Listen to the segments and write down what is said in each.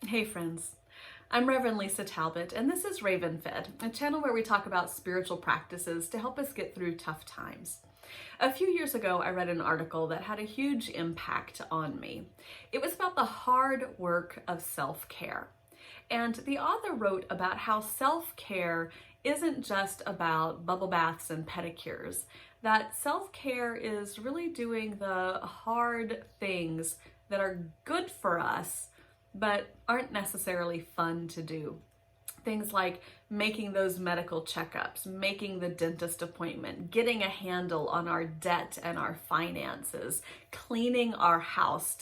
Hey friends, I'm Reverend Lisa Talbot, and this is Raven Fed, a channel where we talk about spiritual practices to help us get through tough times. A few years ago, I read an article that had a huge impact on me. It was about the hard work of self-care. And the author wrote about how self-care isn't just about bubble baths and pedicures, that self-care is really doing the hard things that are good for us but aren't necessarily fun to do. Things like making those medical checkups, making the dentist appointment, getting a handle on our debt and our finances, cleaning our house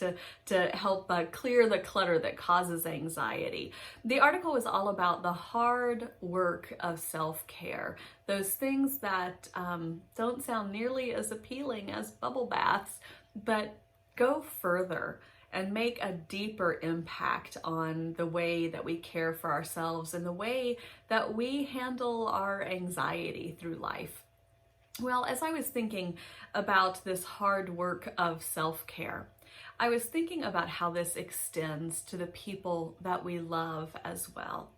to help clear the clutter that causes anxiety. The article was all about the hard work of self-care, those things that don't sound nearly as appealing as bubble baths, but go further and make a deeper impact on the way that we care for ourselves and the way that we handle our anxiety through life. Well, as I was thinking about this hard work of self-care, I was thinking about how this extends to the people that we love as well.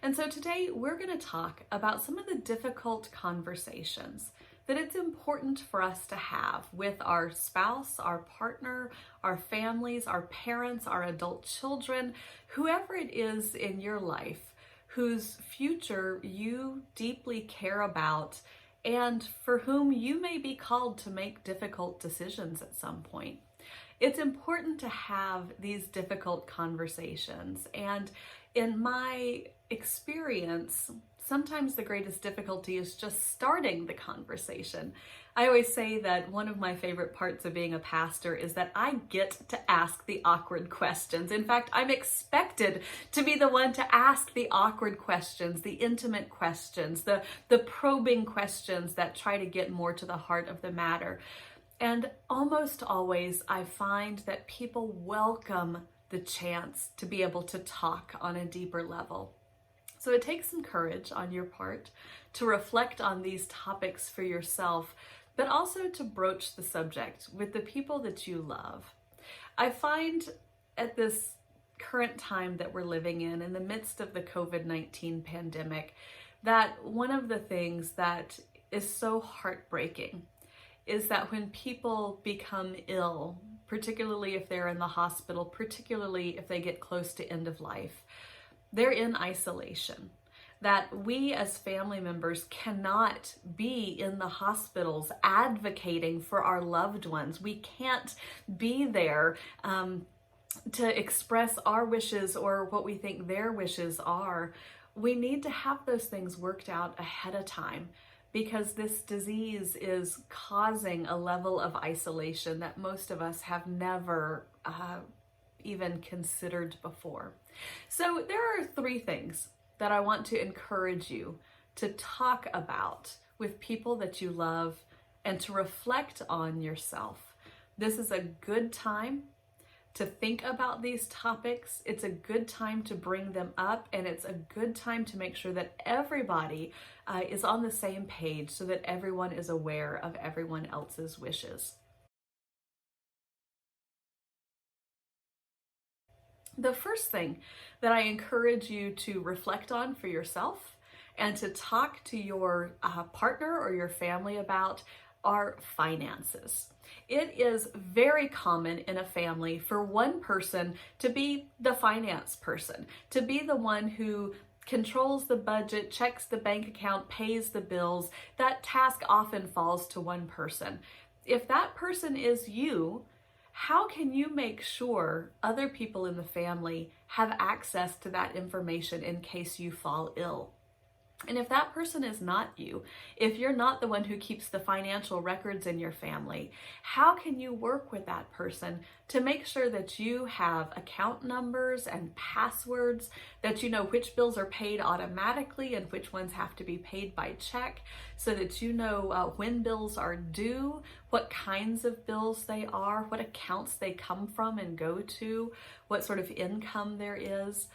And so today we're going to talk about some of the difficult conversations that it's important for us to have with our spouse, our partner, our families, our parents, our adult children, whoever it is in your life whose future you deeply care about and for whom you may be called to make difficult decisions at some point. It's important to have these difficult conversations, and in my experience, sometimes the greatest difficulty is just starting the conversation. I always say that one of my favorite parts of being a pastor is that I get to ask the awkward questions. In fact, I'm expected to be the one to ask the awkward questions, the intimate questions, the probing questions that try to get more to the heart of the matter. And almost always I find that people welcome the chance to be able to talk on a deeper level. So it takes some courage on your part to reflect on these topics for yourself, but also to broach the subject with the people that you love. I find at this current time that we're living in the midst of the COVID-19 pandemic, that one of the things that is so heartbreaking is that when people become ill, particularly if they're in the hospital, particularly if they get close to end of life, they're in isolation. That we as family members cannot be in the hospitals advocating for our loved ones. We can't be there to express our wishes or what we think their wishes are. We need to have those things worked out ahead of time, because this disease is causing a level of isolation that most of us have never even considered before. So there are three things that I want to encourage you to talk about with people that you love and to reflect on yourself. This is a good time to think about these topics. It's a good time to bring them up, and it's a good time to make sure that everybody is on the same page so that everyone is aware of everyone else's wishes. The first thing that I encourage you to reflect on for yourself and to talk to your partner or your family about are finances. It is very common in a family for one person to be the finance person, to be the one who controls the budget, checks the bank account, pays the bills. That task often falls to one person. If that person is you, how can you make sure other people in the family have access to that information in case you fall ill? And if that person is not you, if you're not the one who keeps the financial records in your family, how can you work with that person to make sure that you have account numbers and passwords, that you know which bills are paid automatically and which ones have to be paid by check, so that you know when bills are due, what kinds of bills they are, what accounts they come from and go to, what sort of income there is.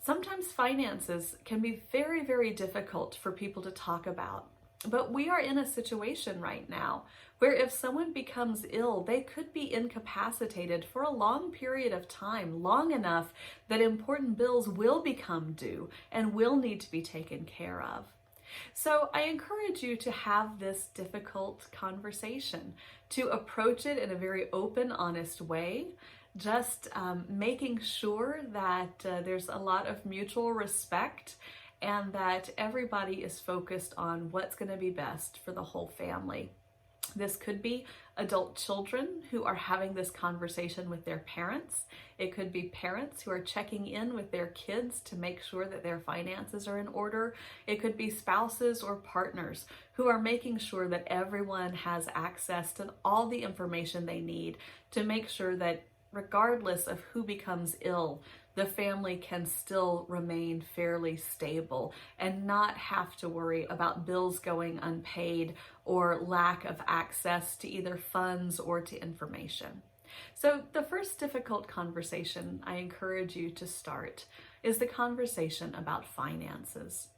Sometimes finances can be very, very difficult for people to talk about. But we are in a situation right now where if someone becomes ill, they could be incapacitated for a long period of time, long enough that important bills will become due and will need to be taken care of. So I encourage you to have this difficult conversation, to approach it in a very open, honest way, just making sure that there's a lot of mutual respect and that everybody is focused on what's going to be best for the whole family. This could be adult children who are having this conversation with their parents. It could be parents who are checking in with their kids to make sure that their finances are in order. It could be spouses or partners who are making sure that everyone has access to all the information they need to make sure that regardless of who becomes ill, the family can still remain fairly stable and not have to worry about bills going unpaid or lack of access to either funds or to information. So the first difficult conversation I encourage you to start is the conversation about finances.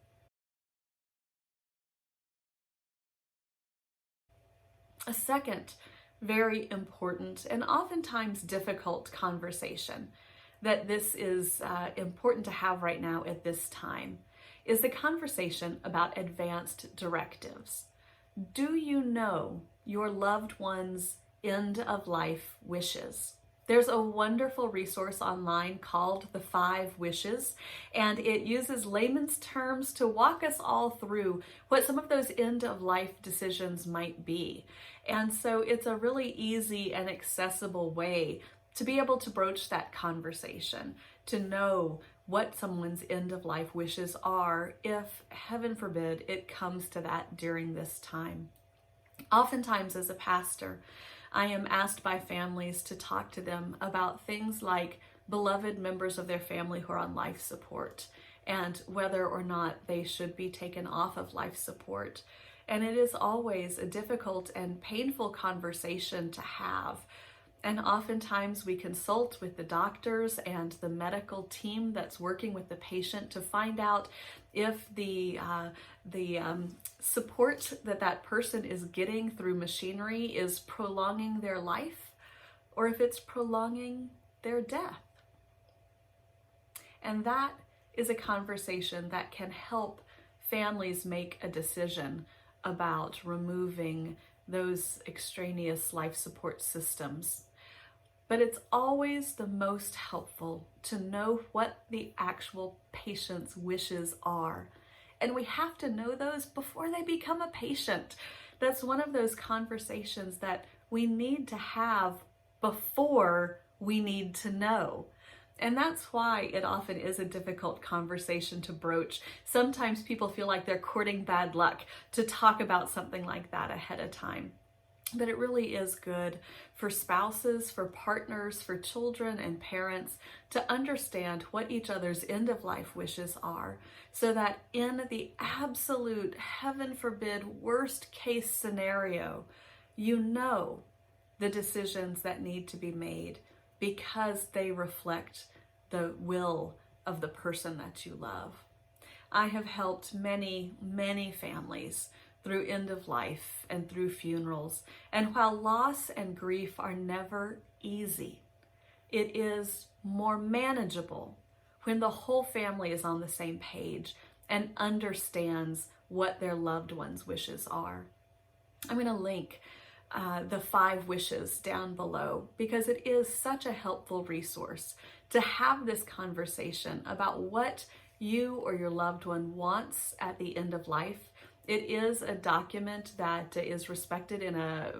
A second very important and oftentimes difficult conversation that this is important to have right now at this time is the conversation about advanced directives. Do you know your loved one's end of life wishes? There's a wonderful resource online called The 5 Wishes, and it uses layman's terms to walk us all through what some of those end of life decisions might be. And so it's a really easy and accessible way to be able to broach that conversation, to know what someone's end of life wishes are if, heaven forbid, it comes to that during this time. Oftentimes as a pastor, I am asked by families to talk to them about things like beloved members of their family who are on life support and whether or not they should be taken off of life support. And it is always a difficult and painful conversation to have. And oftentimes we consult with the doctors and the medical team that's working with the patient to find out if the support that person is getting through machinery is prolonging their life or if it's prolonging their death. And that is a conversation that can help families make a decision about removing those extraneous life support systems. But it's always the most helpful to know what the actual patient's wishes are. And we have to know those before they become a patient. That's one of those conversations that we need to have before we need to know. And that's why it often is a difficult conversation to broach. Sometimes people feel like they're courting bad luck to talk about something like that ahead of time. But it really is good for spouses, for partners, for children and parents to understand what each other's end of life wishes are, so that in the absolute, heaven forbid, worst case scenario, you know the decisions that need to be made because they reflect the will of the person that you love. I have helped many, many families through end of life and through funerals. And while loss and grief are never easy, it is more manageable when the whole family is on the same page and understands what their loved one's wishes are. I'm going to link the 5 wishes down below because it is such a helpful resource to have this conversation about what you or your loved one wants at the end of life. It is a document that is respected in a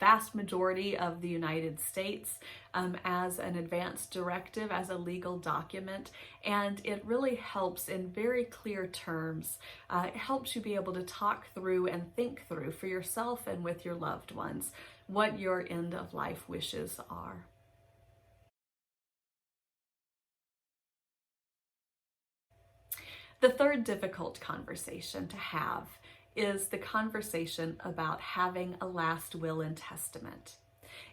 vast majority of the United States as an advanced directive, as a legal document, and it really helps in very clear terms. It helps you be able to talk through and think through for yourself and with your loved ones what your end of life wishes are. The third difficult conversation to have is the conversation about having a last will and testament.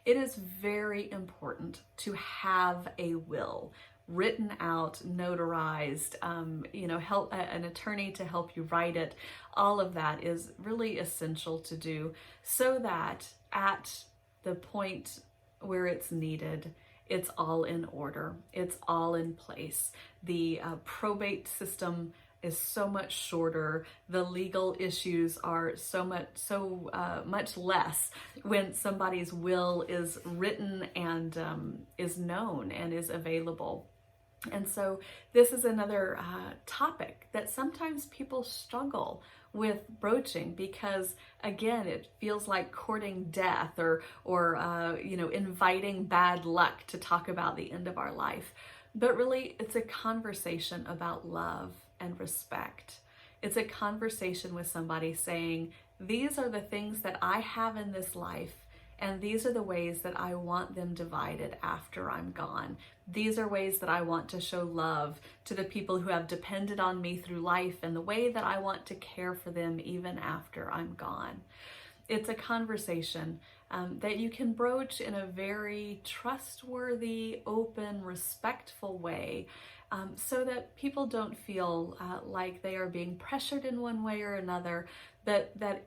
It is very important to have a will written out, notarized, help an attorney to help you write it. All of that is really essential to do so that at the point where it's needed, it's all in order. It's all in place. The probate system is so much shorter. The legal issues are so much less when somebody's will is written and is known and is available. And so this is another topic that sometimes people struggle with broaching because, again, it feels like courting death or inviting bad luck to talk about the end of our life. But really, it's a conversation about love and respect. It's a conversation with somebody saying, these are the things that I have in this life, and these are the ways that I want them divided after I'm gone. These are ways that I want to show love to the people who have depended on me through life, and the way that I want to care for them even after I'm gone. It's a conversation that you can broach in a very trustworthy, open, respectful way, so that people don't feel like they are being pressured in one way or another, but that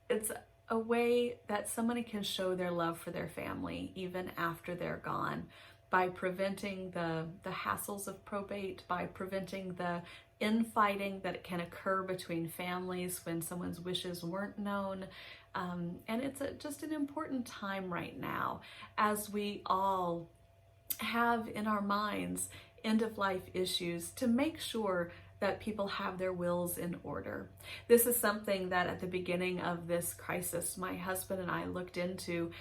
it's a way that somebody can show their love for their family even after they're gone, by preventing the hassles of probate, by preventing the infighting that can occur between families when someone's wishes weren't known. And it's just an important time right now as we all have in our minds end-of-life issues, to make sure that people have their wills in order. This is something that at the beginning of this crisis, my husband and I looked into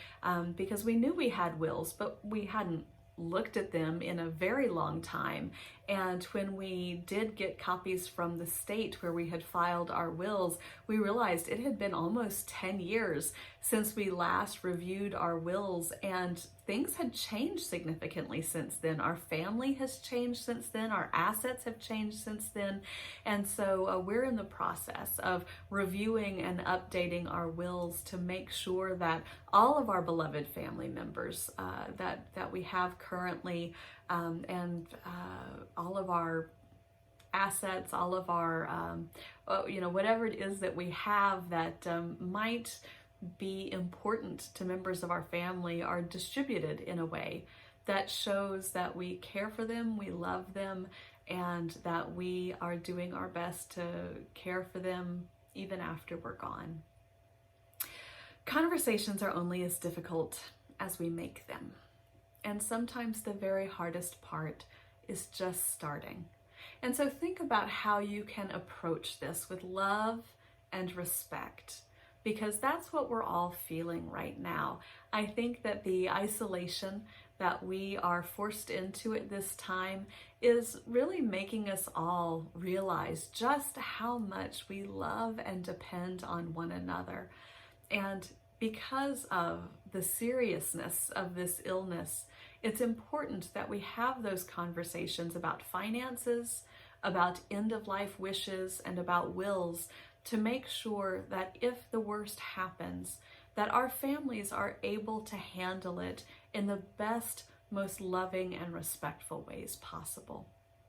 because we knew we had wills, but we hadn't looked at them in a very long time. And when we did get copies from the state where we had filed our wills, we realized it had been almost 10 years since we last reviewed our wills, and things had changed significantly since then. Our family has changed since then. Our assets have changed since then. And so we're in the process of reviewing and updating our wills to make sure that all of our beloved family members that we have currently, and all of our assets, all of our, whatever it is that we have that might be important to members of our family, are distributed in a way that shows that we care for them, we love them, and that we are doing our best to care for them even after we're gone. Conversations are only as difficult as we make them. And sometimes the very hardest part is just starting. And so think about how you can approach this with love and respect, because that's what we're all feeling right now. I think that the isolation that we are forced into at this time is really making us all realize just how much we love and depend on one another. And because of the seriousness of this illness, it's important that we have those conversations about finances, about end-of-life wishes, and about wills, to make sure that if the worst happens, that our families are able to handle it in the best, most loving and respectful ways possible.